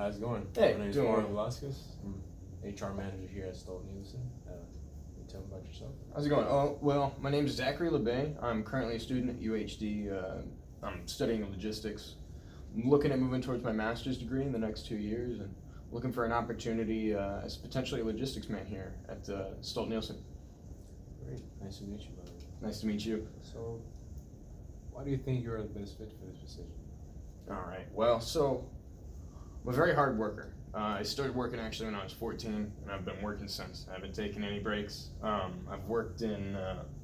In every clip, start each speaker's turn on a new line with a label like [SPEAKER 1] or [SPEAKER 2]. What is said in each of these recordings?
[SPEAKER 1] How's it going?
[SPEAKER 2] Hey,
[SPEAKER 1] My name is
[SPEAKER 2] doing
[SPEAKER 1] Mario
[SPEAKER 2] well.
[SPEAKER 1] Velasquez. I'm HR manager here at Stolt Nielsen. Can you tell me about yourself?
[SPEAKER 2] How's it going? Oh, well, my name is Zachary LeBay. I'm currently a student at UHD. I'm studying logistics. I'm looking at moving towards my master's degree in the next 2 years and looking for an opportunity as potentially a logistics man here at Stolt Nielsen.
[SPEAKER 1] Great. Nice to meet you, brother.
[SPEAKER 2] Nice to meet you.
[SPEAKER 1] So, why do you think you're the best fit for this position?
[SPEAKER 2] All right. Well, so I'm a very hard worker. I started working actually when I was 14, and I've been working since. I haven't taken any breaks. I've worked in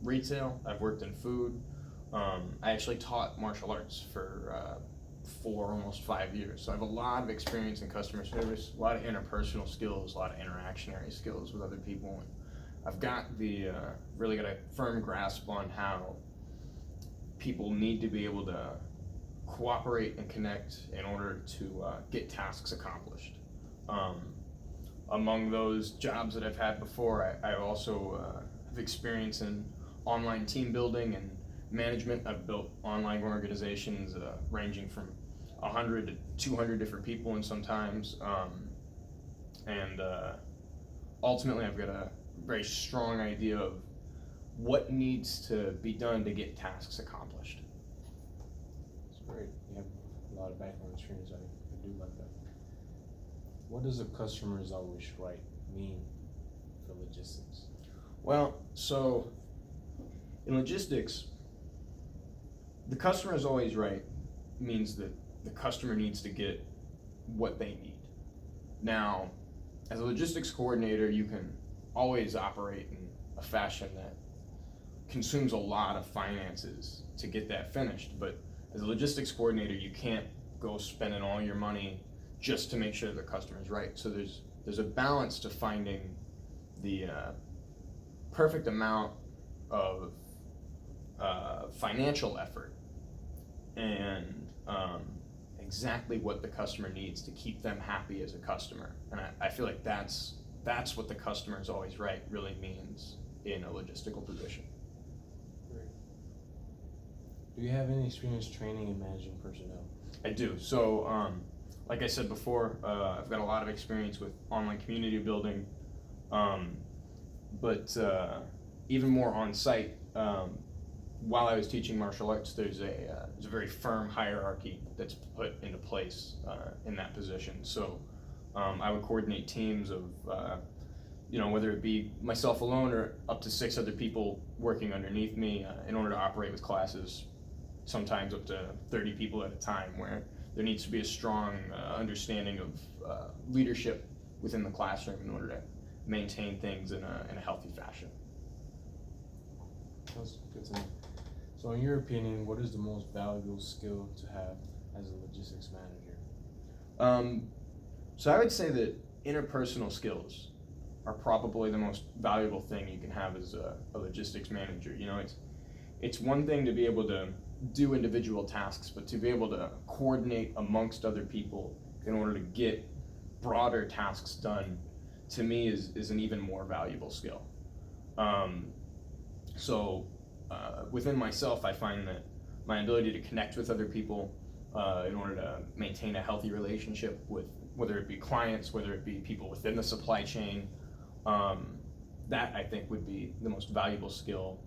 [SPEAKER 2] retail. I've worked in food. I actually taught martial arts for almost 5 years. So I have a lot of experience in customer service, a lot of interpersonal skills, a lot of interactionary skills with other people. And I've got really got a firm grasp on how people need to be able to cooperate and connect in order to get tasks accomplished. Among those jobs that I've had before, I also have experience in online team building and management. I've built online organizations ranging from 100 to 200 different people and sometimes, and ultimately I've got a very strong idea of what needs to be done to get tasks accomplished.
[SPEAKER 1] It's great. You have a lot of background experience. I do like that. What does a customer is always right mean for logistics?
[SPEAKER 2] Well, so in logistics, the customer is always right means that the customer needs to get what they need. Now, as a logistics coordinator, you can always operate in a fashion that consumes a lot of finances to get that finished. But as a logistics coordinator, you can't go spending all your money just to make sure the customer's right. So there's a balance to finding the perfect amount of financial effort and exactly what the customer needs to keep them happy as a customer. And I feel like that's what the customer is always right really means in a logistical position.
[SPEAKER 1] Great. Do you have any experience training and managing personnel?
[SPEAKER 2] I do. So, like I said before, I've got a lot of experience with online community building, but even more on site. While I was teaching martial arts, there's a very firm hierarchy that's put into place in that position. So I would coordinate teams of, whether it be myself alone or up to 6 other people working underneath me in order to operate with classes, sometimes up to 30 people at a time, where there needs to be a strong understanding of leadership within the classroom in order to maintain things in a healthy fashion.
[SPEAKER 1] That's good to know. So, in your opinion, what is the most valuable skill to have as a logistics manager?
[SPEAKER 2] So I would say that interpersonal skills are probably the most valuable thing you can have as a logistics manager. It's one thing to be able to do individual tasks, but to be able to coordinate amongst other people in order to get broader tasks done, to me is an even more valuable skill. So within myself, I find that my ability to connect with other people in order to maintain a healthy relationship with whether it be clients, whether it be people within the supply chain, that I think would be the most valuable skill,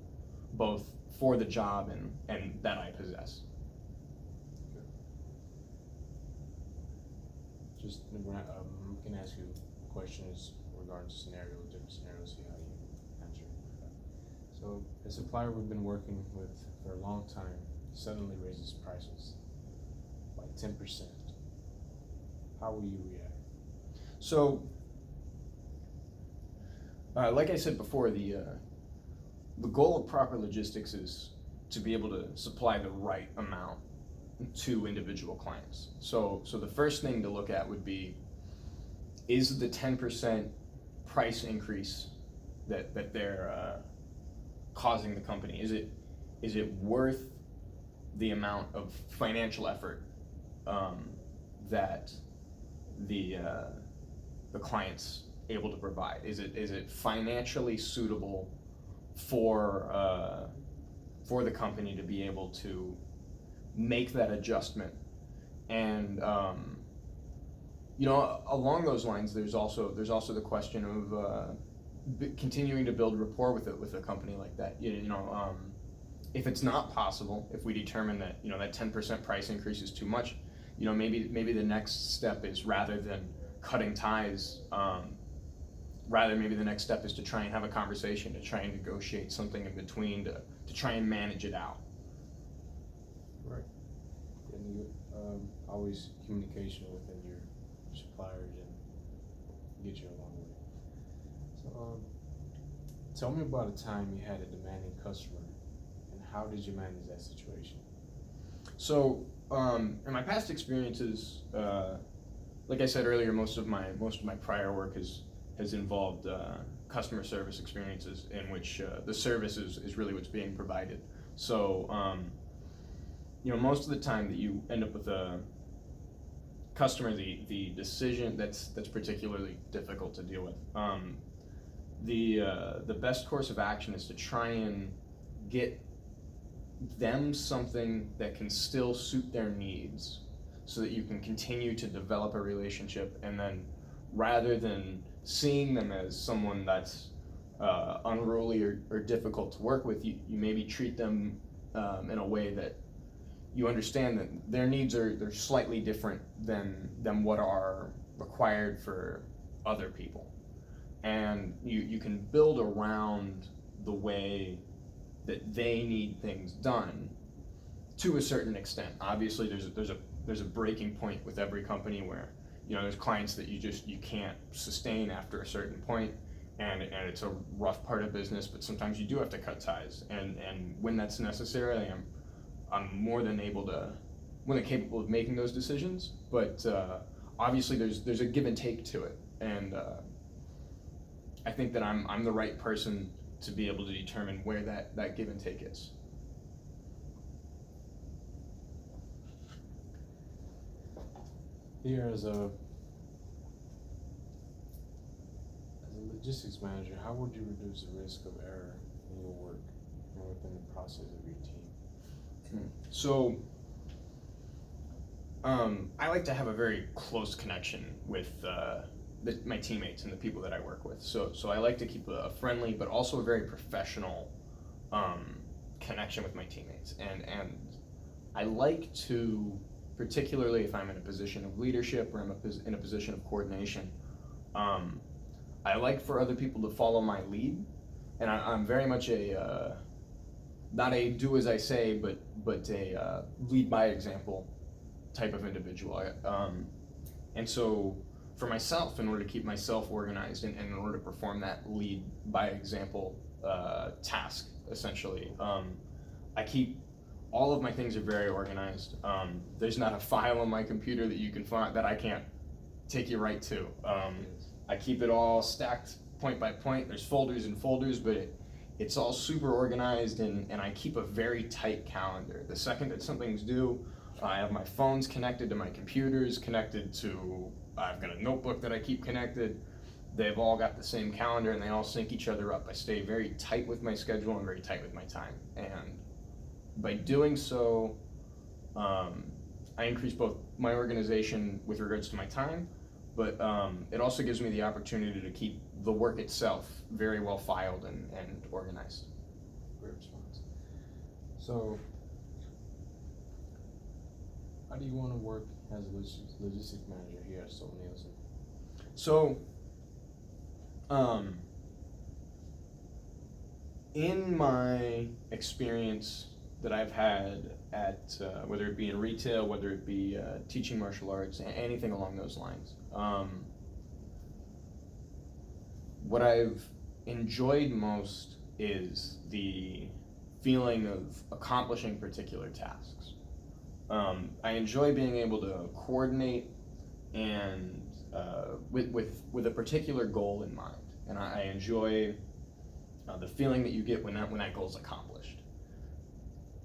[SPEAKER 2] both for the job and that I possess.
[SPEAKER 1] Just we can ask you questions regarding different scenarios, see how you answer. So, a supplier we've been working with for a long time suddenly raises prices by 10%. How will you react?
[SPEAKER 2] So, like I said before, the goal of proper logistics is to be able to supply the right amount to individual clients. So the first thing to look at would be, is the 10% price increase that they're causing the company, is it worth the amount of financial effort that the client's able to provide? Is it financially suitable for the company to be able to make that adjustment and you know, along those lines, there's also the question of continuing to build rapport with a company like that. If it's not possible, if we determine that that 10% price increase is too much, maybe the next step is, rather than cutting ties, maybe the next step is to try and have a conversation, to try and negotiate something in between, to try and manage it out.
[SPEAKER 1] Right. And you, always communication within your suppliers and get you a long way. So, tell me about a time you had a demanding customer, and how did you manage that situation?
[SPEAKER 2] So, in my past experiences, like I said earlier, most of my prior work has involved customer service experiences in which the service is really what's being provided. So, most of the time that you end up with a customer, the decision that's particularly difficult to deal with. The best course of action is to try and get them something that can still suit their needs, so that you can continue to develop a relationship, and then, rather than seeing them as someone that's unruly or difficult to work with, you maybe treat them in a way that you understand that their needs they're slightly different than what are required for other people, and you can build around the way that they need things done to a certain extent. Obviously, there's a breaking point with every company where there's clients that you can't sustain after a certain point, and it's a rough part of business. But sometimes you do have to cut ties, and when that's necessary, I'm more than capable of making those decisions. But obviously, there's a give and take to it, and I think that I'm the right person to be able to determine where that give and take is.
[SPEAKER 1] Here, as a logistics manager, how would you reduce the risk of error in your work and within the process of your team?
[SPEAKER 2] So, I like to have a very close connection with my teammates and the people that I work with. So I like to keep a friendly but also a very professional connection with my teammates, and I like to, particularly if I'm in a position of leadership or I'm in a position of coordination, I like for other people to follow my lead, and I'm very much not a do as I say, but a lead by example type of individual. And so for myself, in order to keep myself organized and in order to perform that lead by example task, essentially, I keep all of my things are very organized. There's not a file on my computer that you can find that I can't take you right to. I keep it all stacked point by point. There's folders and folders, but it's all super organized, and I keep a very tight calendar. The second that something's due, I have my phones connected to my computers, I've got a notebook that I keep connected. They've all got the same calendar, and they all sync each other up. I stay very tight with my schedule and very tight with my time. And by doing so, I increase both my organization with regards to my time, but it also gives me the opportunity to keep the work itself very well filed and organized.
[SPEAKER 1] Great response. So, how do you want to work as a logistics manager here at Stolt-Nielsen?
[SPEAKER 2] So, in my experience that I've had at whether it be in retail, whether it be teaching martial arts, anything along those lines, what I've enjoyed most is the feeling of accomplishing particular tasks. I enjoy being able to coordinate and with a particular goal in mind, and I enjoy the feeling that you get when that goal is accomplished.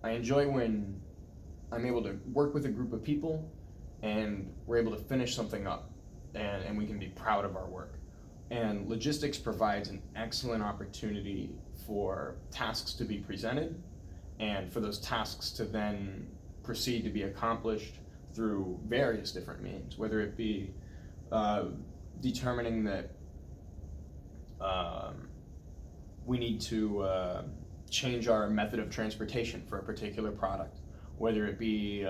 [SPEAKER 2] I enjoy when I'm able to work with a group of people and we're able to finish something up, and we can be proud of our work. And logistics provides an excellent opportunity for tasks to be presented and for those tasks to then proceed to be accomplished through various different means, whether it be determining that we need to change our method of transportation for a particular product, whether it be,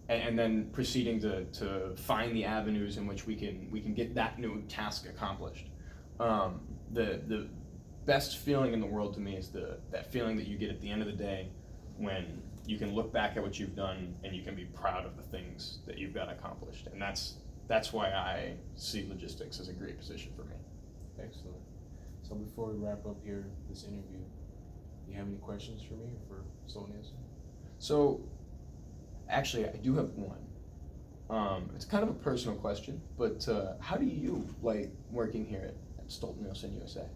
[SPEAKER 2] and then proceeding to find the avenues in which we can get that new task accomplished. The best feeling in the world to me is that feeling that you get at the end of the day when you can look back at what you've done and you can be proud of the things that you've got accomplished. And that's why I see logistics as a great position for me.
[SPEAKER 1] Excellent. So before we wrap up here, this interview, do you have any questions for me or for Solness?
[SPEAKER 2] So, actually, I do have one. It's kind of a personal question, but how do you like working here at Stolt-Nielsen USA?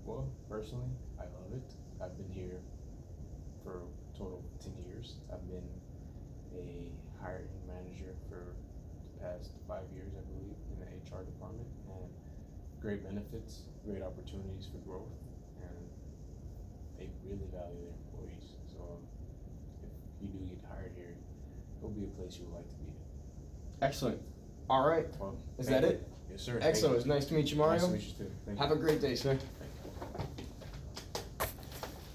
[SPEAKER 1] Well, personally, I love it. I've been here for a total of 10 years. I've been a hiring manager for the past 5 years, I believe, in the HR department, and great benefits, great opportunities for growth, and they really value their employees. So if you do get hired here, it'll be a place you would like to be.
[SPEAKER 2] Excellent. All right.
[SPEAKER 1] Well,
[SPEAKER 2] Is
[SPEAKER 1] thank
[SPEAKER 2] that
[SPEAKER 1] you.
[SPEAKER 2] it?
[SPEAKER 1] Yes, sir.
[SPEAKER 2] Excellent. It was nice to meet you, Mario.
[SPEAKER 1] Nice to meet you too. Thank you.
[SPEAKER 2] Have a great day, sir.